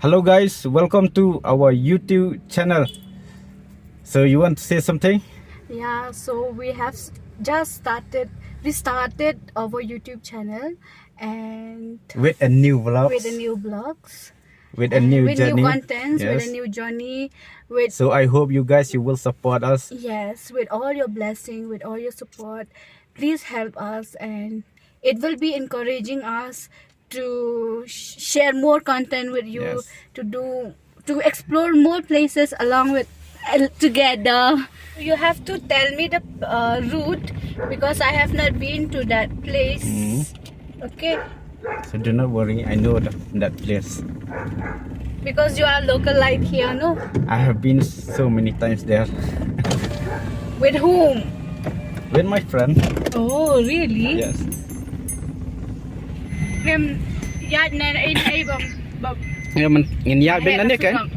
Hello guys, welcome to our YouTube channel. So you want to say something? Yeah, so we have just started. We started our YouTube channel and With a new vlog. with a new vlogs, With a new with new journey. contents, with a new journey, with So I hope you guys will support us. yes, with all your blessing, with all your support. Please help us, and it will be encouraging us to share more content with you, Yes. to explore more places along with together. You have to tell me the route because I have not been to that place. Okay, So do not worry, I know that place. because you are localite here, no? I have been so many times there. With whom? With my friend. Oh, really? Yes. Yeah, Ya men ngin ya ben nane kan?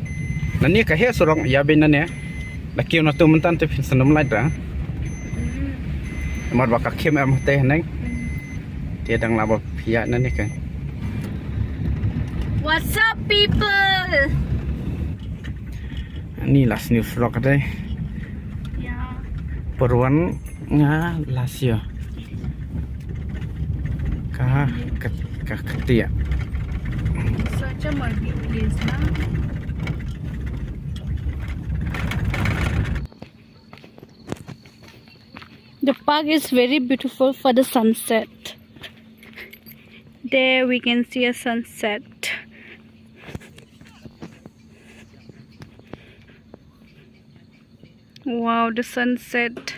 Nane ka he sorong ya ben nane. Laki na tu mentan tu senam lai dah. Mar ba ka kem am teh nang. Dia dang labo pia nane kan. What's up, people? Ni last new vlog dai. Yeah. Perwan nga lasio. Ka ketia. Such a morbid place, now. The park is very beautiful for the sunset. There we can see a sunset. Wow, the sunset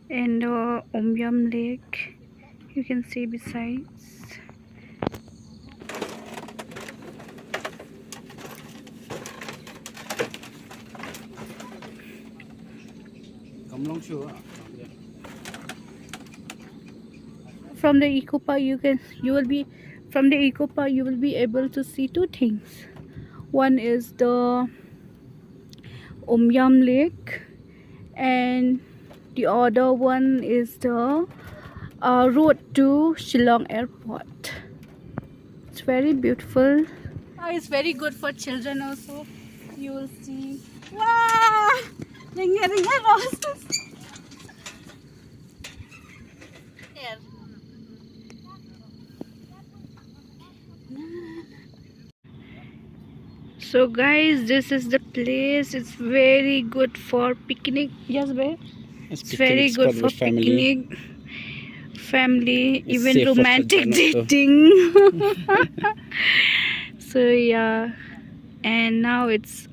and the Omyam Lake you can see besides. From the eco park you will be able to see two things. One is the Omyam Lake and the other one is the road to Shillong Airport. It's very beautiful. It's very good for children also. You will see. Wow! Ringa roses. Here. So guys, this is the place. It's very good for picnic. Yes, babe. It's very good for picnic, family, even romantic dating. So yeah, and now it's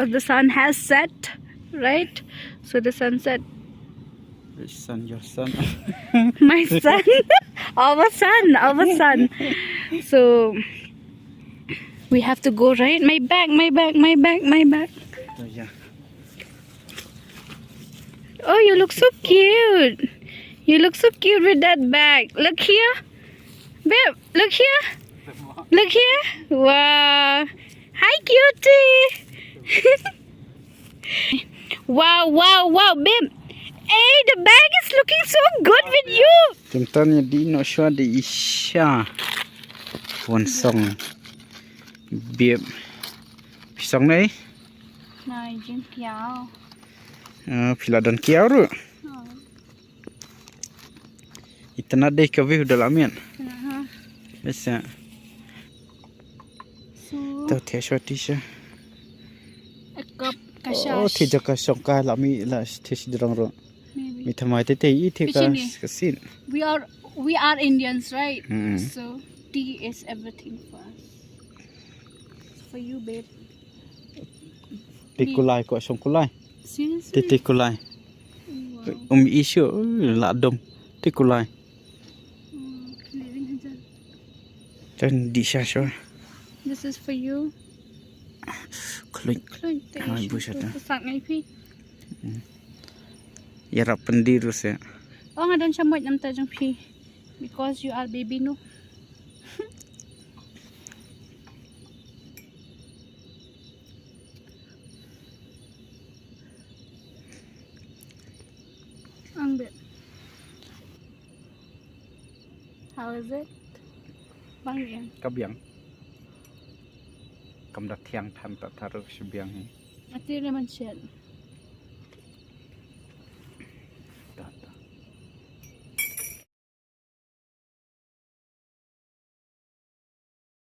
the sun has set, right? So the sunset. Which son? Your son? My son, our son. So we have to go, right? My bag. Oh, yeah. Oh, you look so cute. You look so cute with that bag. Look here. Babe, look here. Look here. Wow. Hi, cutie. Wow, babe. Hey, the bag is looking so good with you. Contohnya di no show di Isha. One song. Biep. Pisang ni. Này, trên kéo. Pila dan kiau ru. Itna deh ka view dalam yan. Biasa. So, Tahu tiada shot tisha. a cup kashash. Oh, tiada ka songka lami lah tiada dorang ru. Maybe. Mita mai tete ite ka Pichini. kasin. We are Indians, right? Hmm. So tea is everything for us. For you, babe. Tikulai ko songkulai. Seriously? Tikulai. Wow. Isu ladom. Tikulai. Living Hajar. Dan di syaswa. This is for you. Kluin. Ay, Ibu buset dah. Pesak ngay pi. Yarap pendirus ya. Oh, nga doon siya mo ng tajong pi. Because you are baby, no? Ang bit. How is it? Bang yan. Kabiang. cầm đặt thiang tham tạ thà rực sbiang hi Ati naman siya.